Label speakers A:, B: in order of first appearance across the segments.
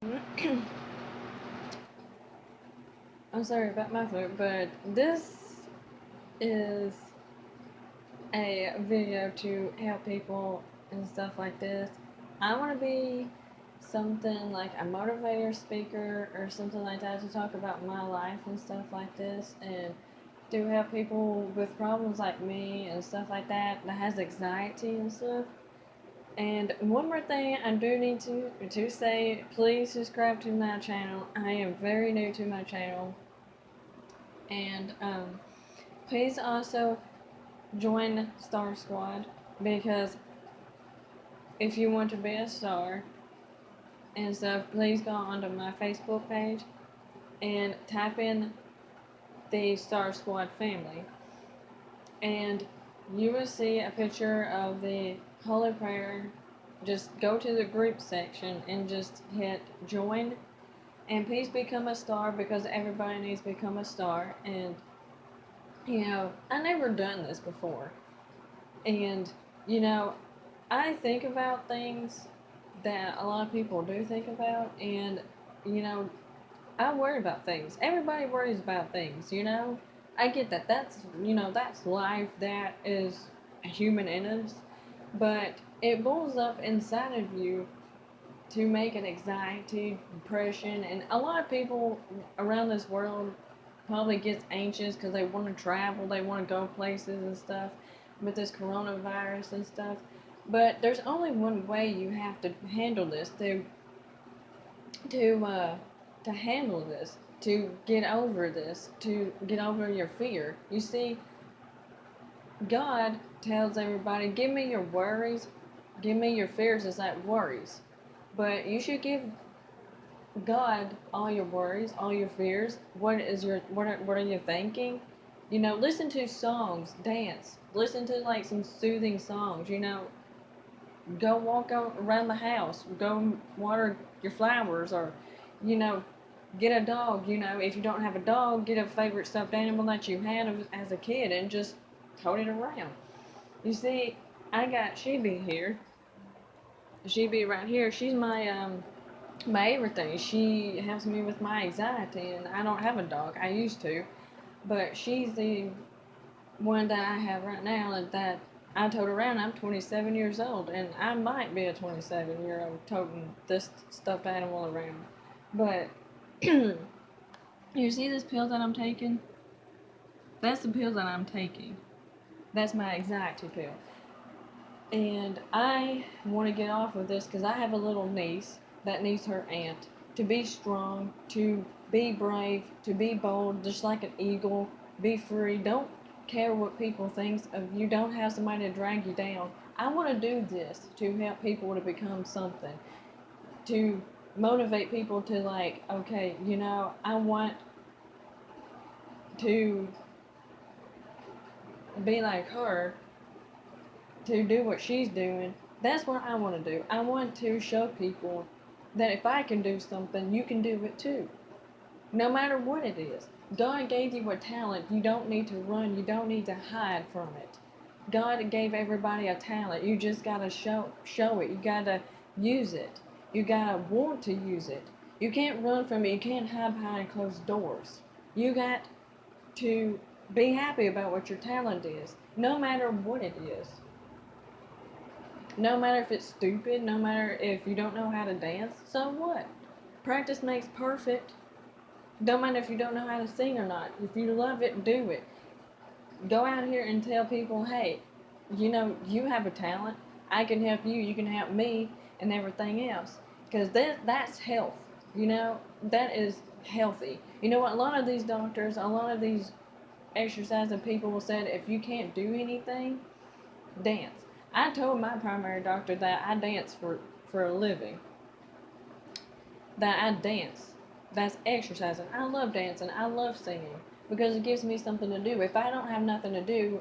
A: I'm sorry about my throat, but this is a video to help people and stuff like this. I want to be something like a motivator speaker or something like that to talk about my life and stuff like this and to help people with problems like me and stuff like that has anxiety and stuff. And one more thing I do need to say, please subscribe to my channel. I am very new to my channel. And please also join Star Squad because if you want to be a star and stuff, please go onto my Facebook page and type in the Star Squad family. And you will see a picture of the Holy Prayer. Just go to the group section and just hit join. And please become a star because everybody needs to become a star. And, I never done this before. And, you know, I think about things that a lot of people do think about, and you know, I worry about things. Everybody worries about things. I get that. That's life. That is a human in us, but it boils up inside of you to make an anxiety, depression, and a lot of people around this world probably gets anxious because they want to travel, they want to go places and stuff with this coronavirus and stuff. But there's only one way you have to handle this to uh, to handle this, to get over this, to get over your fear. You see, God tells everybody, "Give me your worries, give me your fears." It's like worries, but you should give God all your worries, all your fears. What are you thinking? Listen to songs, dance, listen to like some soothing songs. Go walk around the house, go water your flowers, or you know, get a dog. If you don't have a dog, get a favorite stuffed animal that you had as a kid and just tote it around. You see, I got Sheeby here. Sheeby right here. She's my everything. She helps me with my anxiety, and I don't have a dog. I used to, but she's the one that I have right now, and that I tote around. I'm 27 years old, and I might be a 27-year-old toting this stuffed animal around. But you see this pill that I'm taking? That's the pill that I'm taking. That's my anxiety pill. And I want to get off of this because I have a little niece that needs her aunt to be strong, to be brave, to be bold, just like an eagle, be free. Don't care what people think of you. Don't have somebody to drag you down. I want to do this to help people to become something, to motivate people to like, okay, I want to be like her, to do what she's doing. That's what I want to do. I want to show people that if I can do something, you can do it too. No matter what it is. God gave you a talent. You don't need to run. You don't need to hide from it. God gave everybody a talent. You just gotta show it. You gotta use it. You gotta want to use it. You can't run from it. You can't hide behind closed doors. You got to be happy about what your talent is, no matter what it is. No matter if it's stupid, no matter if you don't know how to dance, so what? Practice makes perfect. Don't matter if you don't know how to sing or not. If you love it, do it. Go out here and tell people, hey, you have a talent. I can help you. You can help me, and everything else. Because that's health. That is healthy. You know what? A lot of these doctors, a lot of these exercising people said, if you can't do anything, dance. I told my primary doctor that I dance for a living. That I dance. That's exercising. I love dancing. I love singing because it gives me something to do. If I don't have nothing to do,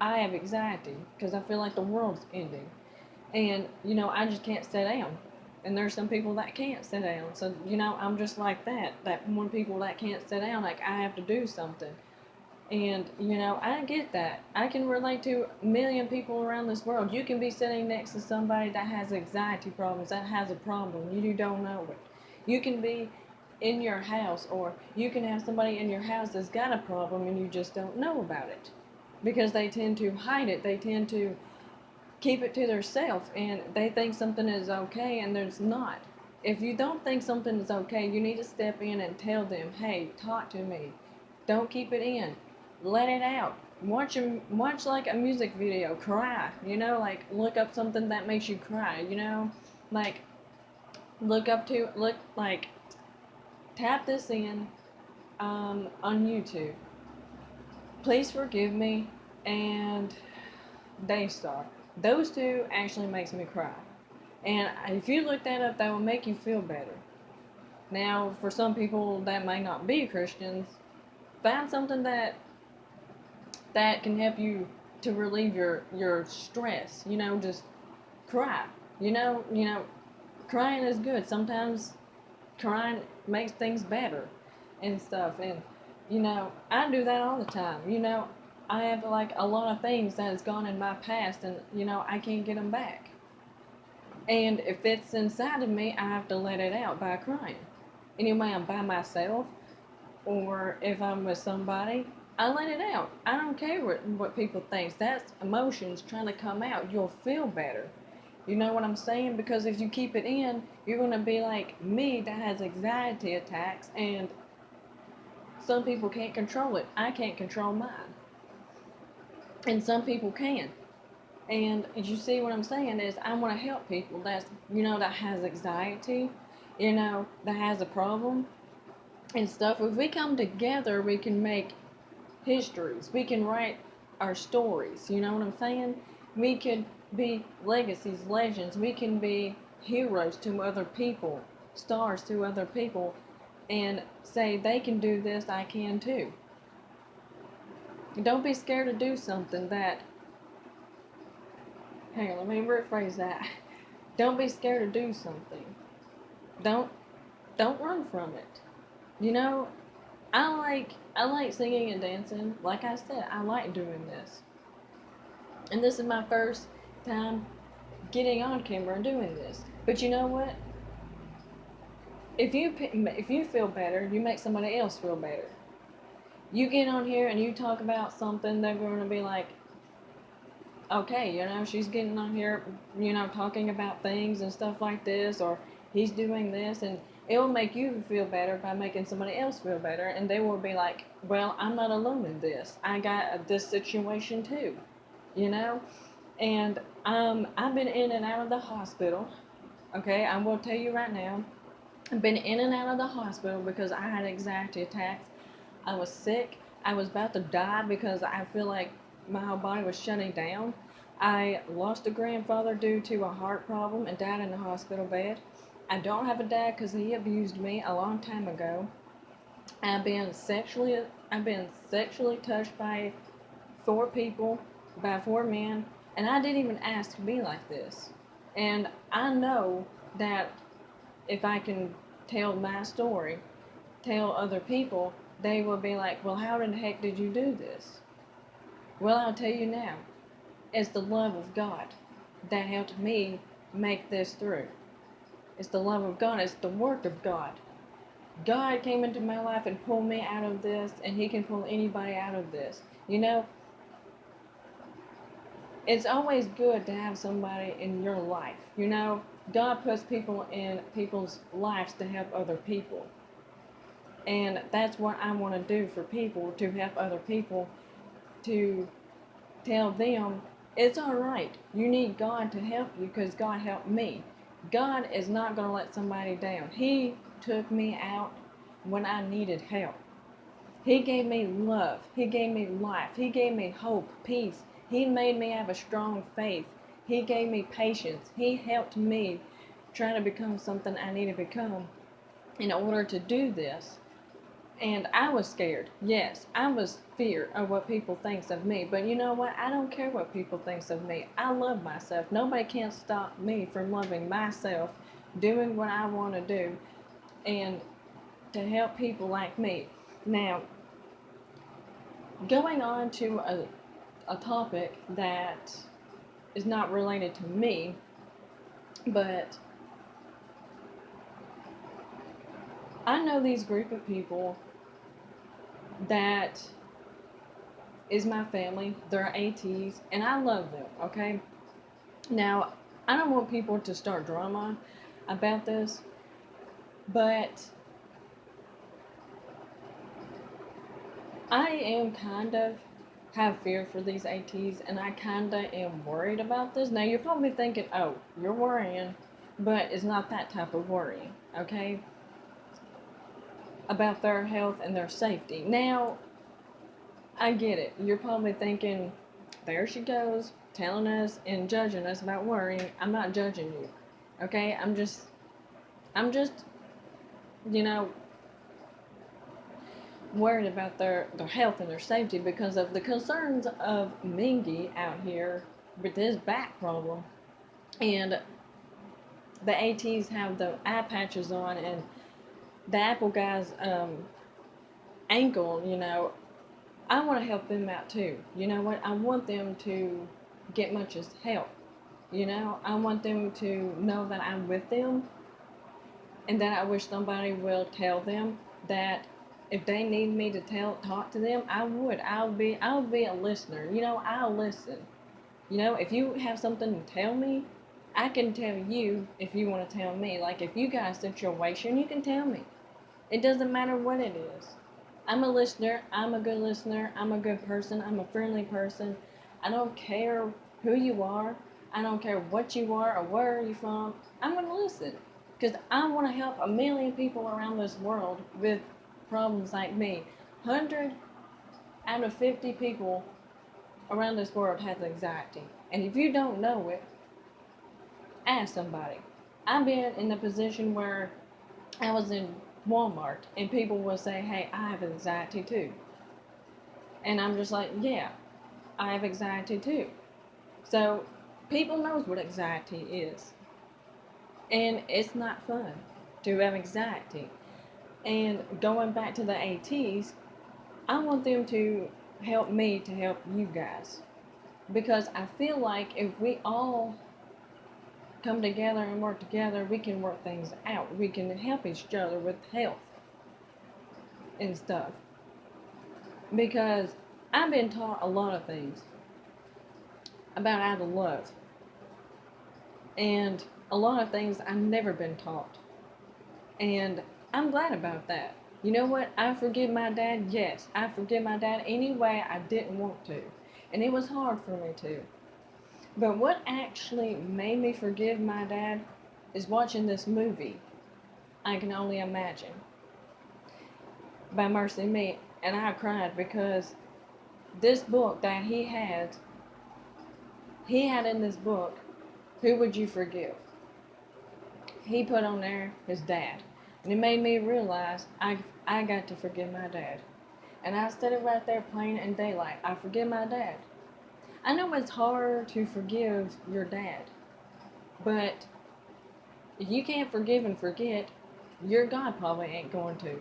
A: I have anxiety because I feel like the world's ending. And, I just can't sit down. And there's some people that can't sit down. So, I'm just like that. That one people that can't sit down, like I have to do something. And, I get that. I can relate to a million people around this world. You can be sitting next to somebody that has anxiety problems, that has a problem. You don't know it. You can be in your house, or you can have somebody in your house that's got a problem and you just don't know about it because they tend to hide it. They tend to keep it to themselves, and they think something is okay and there's not. If you don't think something is okay, you need to step in and tell them, hey, talk to me. Don't keep it in. Let it out. Watch like a music video, cry, like look up something that makes you cry, like look like tap this in on YouTube. Please forgive me and Daystar. Those two actually makes me cry. And if you look that up, that will make you feel better. Now, for some people that might not be Christians, find something that can help you to relieve your stress. Just cry. Crying is good. Sometimes crying makes things better and stuff. And I do that all the time. I have like a lot of things that has gone in my past, and I can't get them back. And if it's inside of me, I have to let it out by crying. Anyway, I'm by myself, or if I'm with somebody, I let it out. I don't care what people think. That's emotions trying to come out. You'll feel better. You know what I'm saying? Because if you keep it in, you're going to be like me that has anxiety attacks, and some people can't control it. I can't control mine. And some people can. And you see what I'm saying is I want to help people that has anxiety, that has a problem and stuff. If we come together, we can make histories. We can write our stories. You know what I'm saying? We could be legacies, legends. We can be heroes to other people, stars to other people, and say they can do this, I can too. Don't be scared to do something that. Hang on, let me rephrase that. Don't be scared to do something. Don't don't run from it. You know, I like singing and dancing. Like I said, I like doing this. And this is my first time getting on camera and doing this. But you know what? If you feel better, you make somebody else feel better. You get on here and you talk about something, they're going to be like, okay, she's getting on here, talking about things and stuff like this, or he's doing this, and it will make you feel better by making somebody else feel better, and they will be like, well, I'm not alone in this. I got this situation too, you know? And I've been in and out of the hospital, okay? I will tell you right now, I've been in and out of the hospital because I had anxiety attacks. I was sick. I was about to die because I feel like my whole body was shutting down. I lost a grandfather due to a heart problem and died in the hospital bed. I don't have a dad because he abused me a long time ago. I've been sexually touched by 4 people, by 4 men, and I didn't even ask to be like this. And I know that if I can tell my story, tell other people, they will be like, well, how in the heck did you do this? Well, I'll tell you now. It's the love of God that helped me make this through. It's the love of God. It's the work of God. God came into my life and pulled me out of this, and He can pull anybody out of this. It's always good to have somebody in your life. God puts people in people's lives to help other people. And that's what I want to do for people, to help other people, to tell them it's all right. You need God to help you because God helped me. God is not going to let somebody down. He took me out when I needed help. He gave me love. He gave me life. He gave me hope, peace. He made me have a strong faith. He gave me patience. He helped me try to become something I need to become in order to do this. And I was scared. Yes, I was feared of what people think of me. But you know what? I don't care what people think of me. I love myself. Nobody can stop me from loving myself, doing what I want to do, and to help people like me. Now, going on to a topic that is not related to me, but I know these group of people that is my family. They're ATs, and I love them, okay? Now, I don't want people to start drama about this, but I am kind of have fear for these ATs, and I kind of am worried about this. Now, you're probably thinking, oh, you're worrying, but it's not that type of worrying, okay? About their health and their safety. Now, I get it. You're probably thinking, there she goes, telling us and judging us about worrying. I'm not judging you, okay? I'm just, you know, worried about their health and their safety because of the concerns of Mingy out here with his back problem. And the ATs have the eye patches on, and the Apple guy's ankle, I want to help them out too. You know what? I want them to get much as help. I want them to know that I'm with them, and that I wish somebody will tell them that if they need me to talk to them, I would. I'll be a listener. I'll listen. If you have something to tell me, I can tell you if you want to tell me. Like if you got a situation, you can tell me. It doesn't matter what it is. I'm a listener. I'm a good listener. I'm a good person. I'm a friendly person. I don't care who you are. I don't care what you are or where are you from. I'm going to listen because I want to help a million people around this world with problems like me. 100 out of 50 people around this world has anxiety. And if you don't know it, ask somebody. I've been in the position where I was in Walmart and people will say, hey, I have anxiety too. And I'm just like, yeah, I have anxiety too. So people knows what anxiety is. And it's not fun to have anxiety. And going back to the ATs, I want them to help me to help you guys. Because I feel like if we all come together and work together, we can work things out. We can help each other with health and stuff. Because I've been taught a lot of things about out of love. And a lot of things I've never been taught. And I'm glad about that. You know what? I forgive my dad. Yes, I forgive my dad anyway. I didn't want to. And it was hard for me to. But what actually made me forgive my dad is watching this movie, I Can Only Imagine, by MercyMe. And I cried because this book that he had in this book, who would you forgive? He put on there his dad. And it made me realize I got to forgive my dad. And I said it right there plain in daylight. I forgive my dad. I know it's hard to forgive your dad. But if you can't forgive and forget, your God probably ain't going to.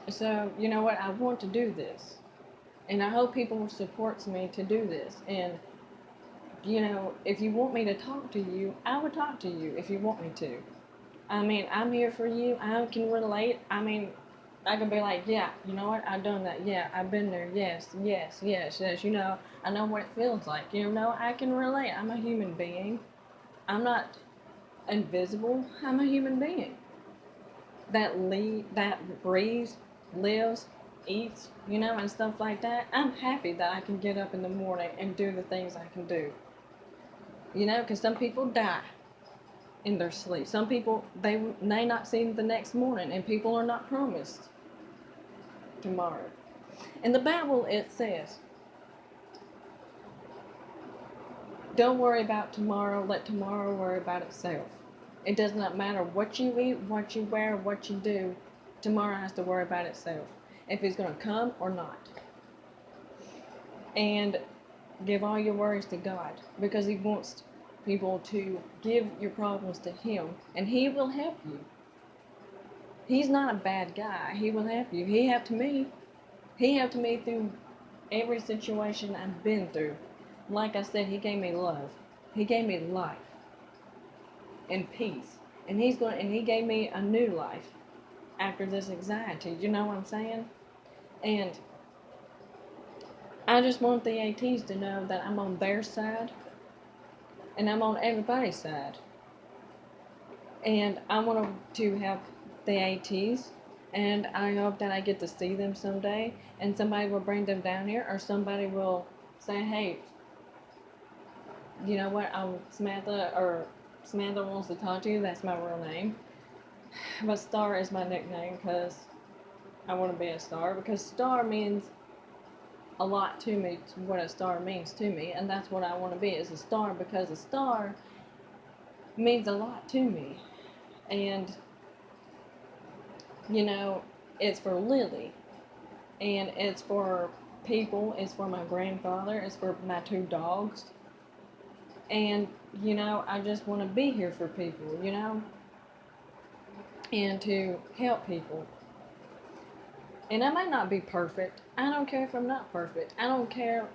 A: So, you know what? I want to do this. And I hope people supports me to do this. And, if you want me to talk to you, I would talk to you if you want me to. I mean, I'm here for you. I can relate. I mean, I can be like, yeah, you know what? I've done that. Yeah, I've been there. Yes, yes, yes, yes. I know what it feels like. I can relate. I'm a human being. I'm not invisible. I'm a human being that breathes, lives, eats, and stuff like that. I'm happy that I can get up in the morning and do the things I can do. Because some people die in their sleep. Some people, they may not see the next morning, and people are not promised tomorrow. In the Bible, it says, don't worry about tomorrow, let tomorrow worry about itself. It does not matter what you eat, what you wear, what you do, tomorrow has to worry about itself, if it's going to come or not. And give all your worries to God, because He wants people to give your problems to Him, and He will help you. He's not a bad guy. He will help you. He helped me. He helped me through every situation I've been through. Like I said, He gave me love. He gave me life and peace. And he gave me a new life after this anxiety. You know what I'm saying? And I just want the ATs to know that I'm on their side and I'm on everybody's side. And I want to help the ATs, and I hope that I get to see them someday, and somebody will bring them down here, or somebody will say, hey, you know what, Samantha wants to talk to you. That's my real name. But Star is my nickname because I want to be a star, because star means a lot to me, to what a star means to me, and that's what I want to be, is a star, because a star means a lot to me. And you know, it's for Lily, and it's for people, it's for my grandfather, it's for my two dogs, and you know, I just want to be here for people, you know, and to help people. And I might not be perfect. I don't care if I'm not perfect. I don't care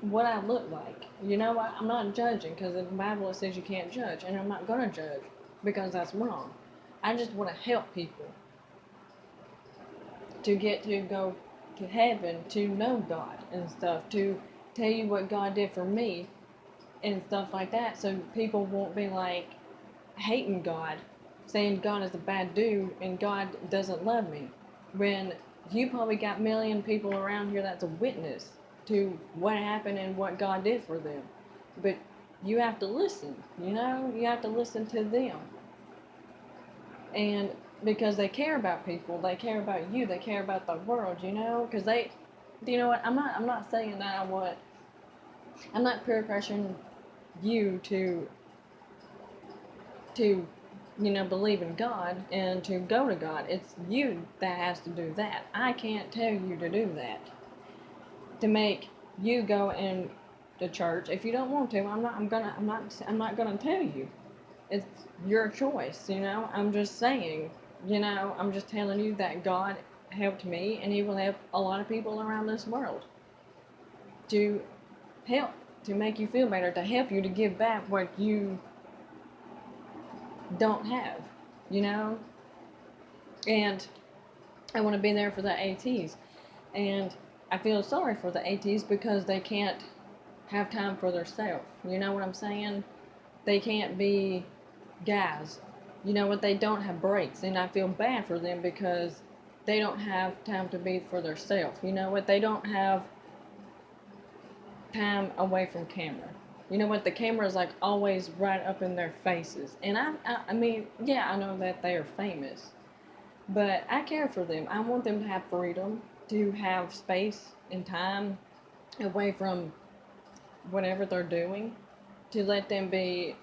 A: what I look like. You know, I'm not judging, because in the Bible it says you can't judge, and I'm not going to judge because that's wrong. I just want to help people to get to go to heaven, to know God and stuff, to tell you what God did for me and stuff like that, so people won't be like hating God, saying God is a bad dude and God doesn't love me, when you probably got a million people around here that's a witness to what happened and what God did for them. But you have to listen, you know, you have to listen to them. And because they care about people, they care about you, they care about the world, you know, because you know what, I'm not saying that I'm not peer pressuring you to, you know, believe in God and to go to God. It's you that has to do that. I can't tell you to do that, to make you go in the church. If you don't want to, I'm not gonna tell you. It's your choice, you know. I'm just saying, you know, I'm just telling you that God helped me, and He will help a lot of people around this world to help, to make you feel better, to help you to give back what you don't have, you know. And I want to be there for the ATs, and I feel sorry for the ATs because they can't have time for themselves. You know what I'm saying? They can't be guys. You know what? They don't have breaks, and I feel bad for them because they don't have time to be for themselves. You know what? They don't have time away from camera. You know what? The camera is like always right up in their faces, and I mean, yeah, I know that they are famous, but I care for them. I want them to have freedom, to have space and time away from whatever they're doing, to let them be,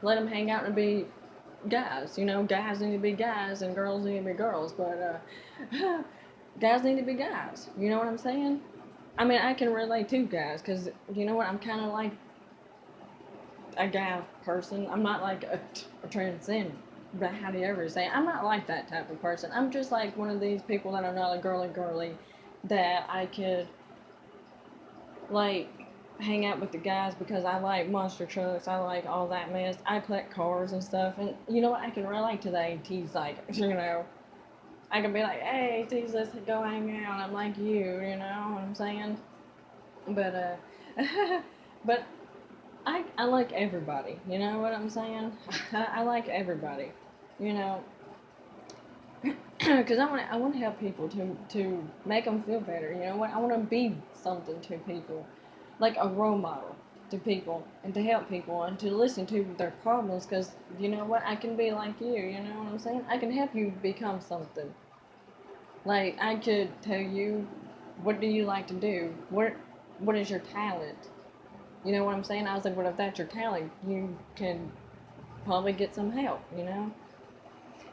A: let them hang out and be guys. You know, guys need to be guys and girls need to be girls, but guys need to be guys. You know what I'm saying? I mean, I can relate to guys because, you know what, I'm kind of like a guy person. I'm not like a transcend, but how do you ever say it? I'm not like that type of person. I'm just like one of these people that are not a girly, that I could, like, hang out with the guys because I like monster trucks. I like all that mess. I collect cars and stuff, and you know what? I can relate to the ATs. Like, you know, I can be like, "Hey, ATs, let's go hang out." I'm like you know what I'm saying? But but I like everybody. You know what I'm saying? I like everybody. You know, because I want to help people, to make them feel better. You know what? I want to be something to people, like a role model to people, and to help people and to listen to their problems. Because you know what? I can be like you. You know what I'm saying? I can help you become something. Like I could tell you, what do you like to do? What is your talent? You know what I'm saying? I was like, what if that's your talent? You can probably get some help. You know,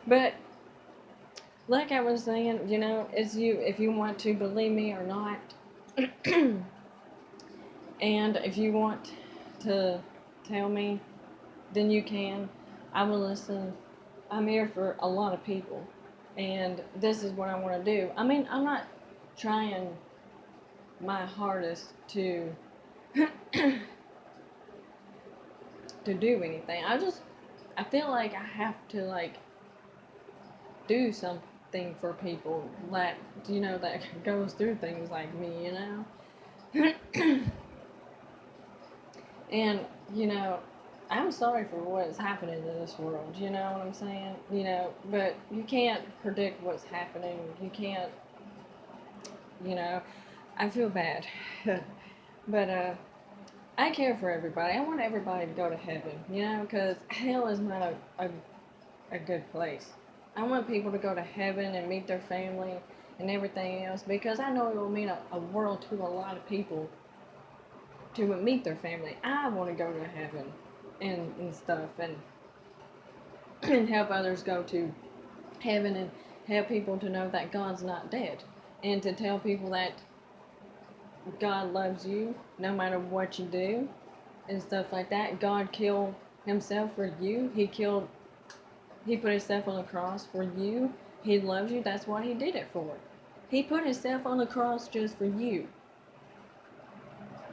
A: but like I was saying, you know, it's you, if you want to believe me or not. And if you want to tell me, then you can. I will listen. I'm here for a lot of people. And this is what I want to do. I mean, I'm not trying my hardest to to do anything. I feel like I have to like do something for people that that goes through things like me. And I'm sorry for what's happening in this world. You know what I'm saying? But you can't predict what's happening. You can't. You know, I feel bad, but I care for everybody. I want everybody to go to heaven. Because hell is not a good place. I want people to go to heaven and meet their family and everything else, because I know it will mean a world to a lot of people to meet their family. I want to go to heaven and stuff, and help others go to heaven, and help people to know that God's not dead, and to tell people that God loves you no matter what you do and stuff like that. God killed himself for you. He put himself on the cross for you. He loves you. That's what he did it for. He put himself on the cross just for you.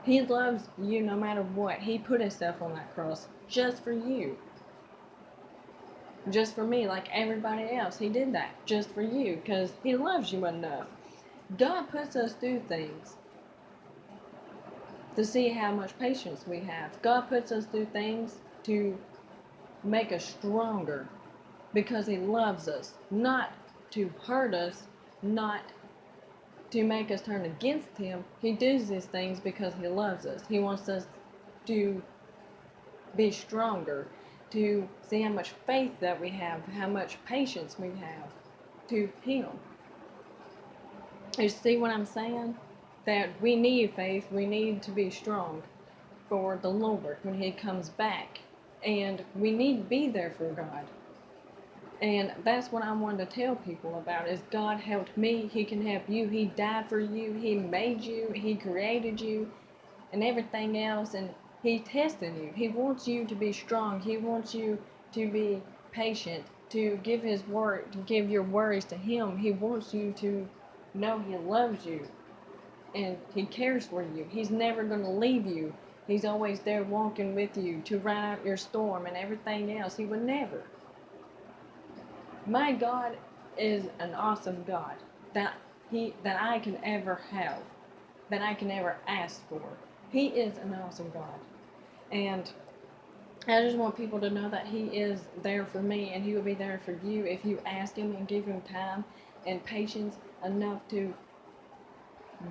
A: He loves you no matter what. He put himself on that cross just for you. Just for me, like everybody else. He did that just for you because he loves you enough. God puts us through things to see how much patience we have. God puts us through things to make us stronger because he loves us, not to hurt us, not to make us turn against him. He does these things because he loves us. He wants us to be stronger, to see how much faith that we have, how much patience we have to him. You see what I'm saying? That we need faith, we need to be strong for the Lord when he comes back. And we need to be there for God. And that's what I wanted to tell people about, is God helped me, he can help you. He died for you, he made you, he created you, and everything else, and he tested you. He wants you to be strong. He wants you to be patient, to give his word, to give your worries to him. He wants you to know he loves you and he cares for you. He's never going to leave you. He's always there walking with you to ride out your storm and everything else. He would never. My God is an awesome God that I can ever have, that I can ever ask for. He is an awesome God. And I just want people to know that he is there for me, and he will be there for you if you ask him and give him time and patience enough to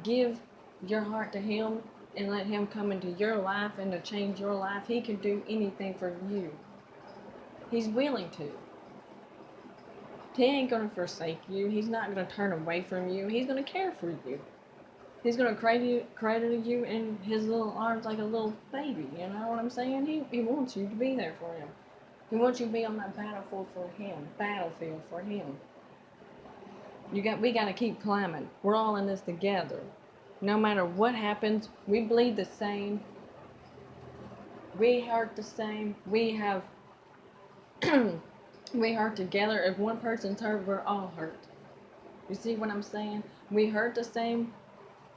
A: give your heart to him and let him come into your life and to change your life. He can do anything for you. He's willing to. He ain't going to forsake you. He's not going to turn away from you. He's going to care for you. He's going to cradle you in his little arms like a little baby. You know what I'm saying? He wants you to be there for him. He wants you to be on that battlefield for him. We got to keep climbing. We're all in this together. No matter what happens, we bleed the same. We hurt the same. We have we hurt together. If one person's hurt, we're all hurt. You see what I'm saying? We hurt the same.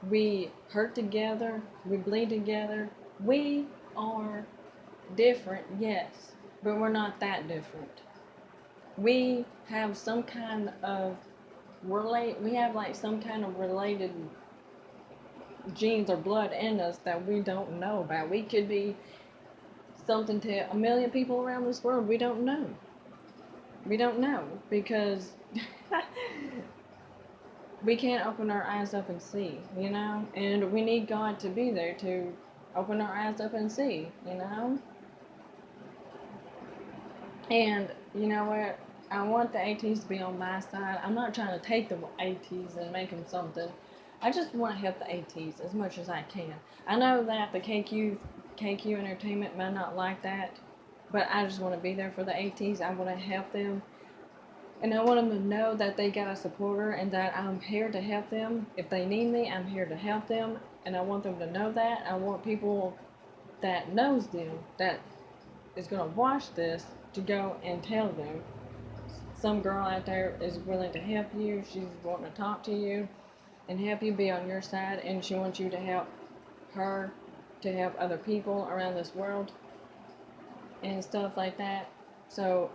A: We hurt together. We bleed together. We are different, yes, but we're not that different. We have some kind of we have like some kind of related genes or blood in us that we don't know about. We could be something to a million people around this world. We don't know. We don't know because we can't open our eyes up and see, and we need God to be there to open our eyes up and see, and you know what, I want the ATs to be on my side. I'm not trying to take the ATs and make them something. I just want to help the ATs as much as I can. I know that the KQ Entertainment might not like that, but I just want to be there for the ATs. I want to help them. And I want them to know that they got a supporter and that I'm here to help them. If they need me, I'm here to help them. And I want them to know that. I want people that knows them, that is going to watch this, to go and tell them. Some girl out there is willing to help you. She's wanting to talk to you and help you, be on your side. And she wants you to help her, to help other people around this world and stuff like that. So,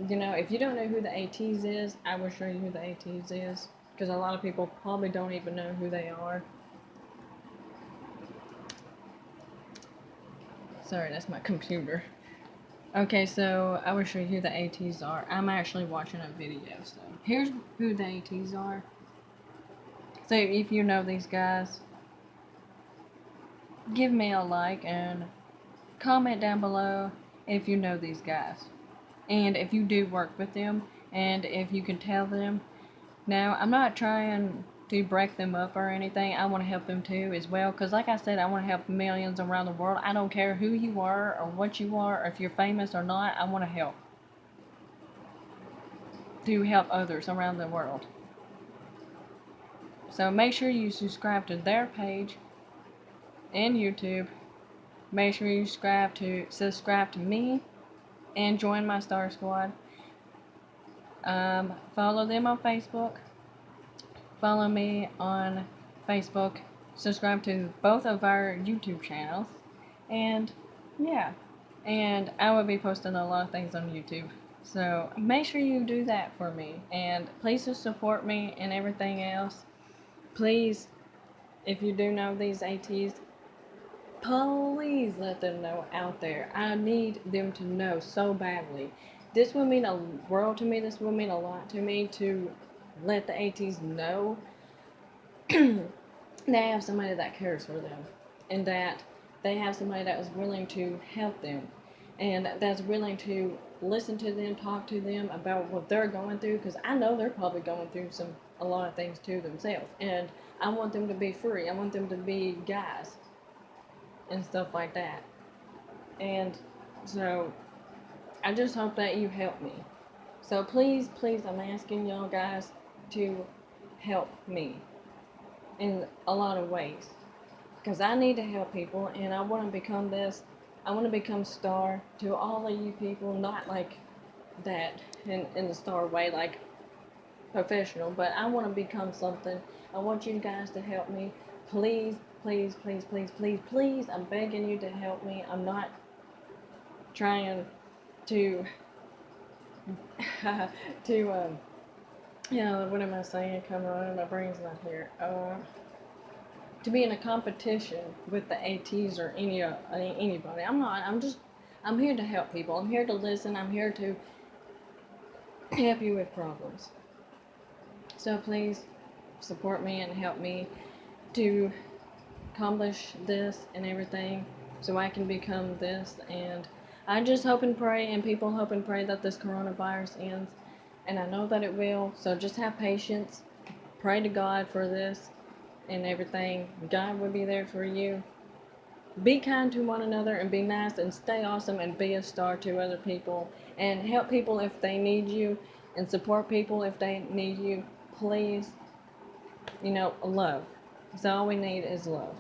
A: you know, if you don't know who the ATs is, I will show you who the ATs is. Because a lot of people probably don't even know who they are. Sorry, that's my computer. Okay, so I will show you who the ATs are. I'm actually watching a video, so here's who the ATs are. So if you know these guys, give me a like and comment down below if you know these guys. And if you do work with them, and if you can tell them. Now, I'm not trying to break them up or anything. I want to help them too as well. Because like I said, I want to help millions around the world. I don't care who you are or what you are, or if you're famous or not. I want to help. To help others around the world. So make sure you subscribe to their page and YouTube. Make sure you subscribe to me and join my Star Squad. Follow them on Facebook. Follow me on Facebook. Subscribe to both of our YouTube channels. And yeah. And I will be posting a lot of things on YouTube. So make sure you do that for me. And please just support me and everything else. Please, if you do know these ATs, please let them know out there. I need them to know so badly. This would mean a world to me. This would mean a lot to me to let the ATs know they have somebody that cares for them and that they have somebody that is willing to help them and that's willing to listen to them, talk to them about what they're going through, because I know they're probably going through a lot of things too themselves, and I want them to be free. I want them to be guys and stuff like that. And so I just hope that you help me. So please, please, I'm asking y'all guys to help me in a lot of ways, because I need to help people and I want to become this. I want to become star to all of you people, not like that in the star way, like professional, but I want to become something. I want you guys to help me. Please, please, please, please, please, please, I'm begging you to help me. I'm not trying to to what am I saying? Come on, my brain's not here. To be in a competition with the ATs or anybody. I'm not. I'm here to help people. I'm here to listen. I'm here to help you with problems. So please support me and help me to accomplish this and everything so I can become this. And I just hope and pray, and people hope and pray that this coronavirus ends. And I know that it will. So just have patience. Pray to God for this and everything. God will be there for you. Be kind to one another and be nice and stay awesome and be a star to other people and help people if they need you and support people if they need you. Please, love. So all we need is love.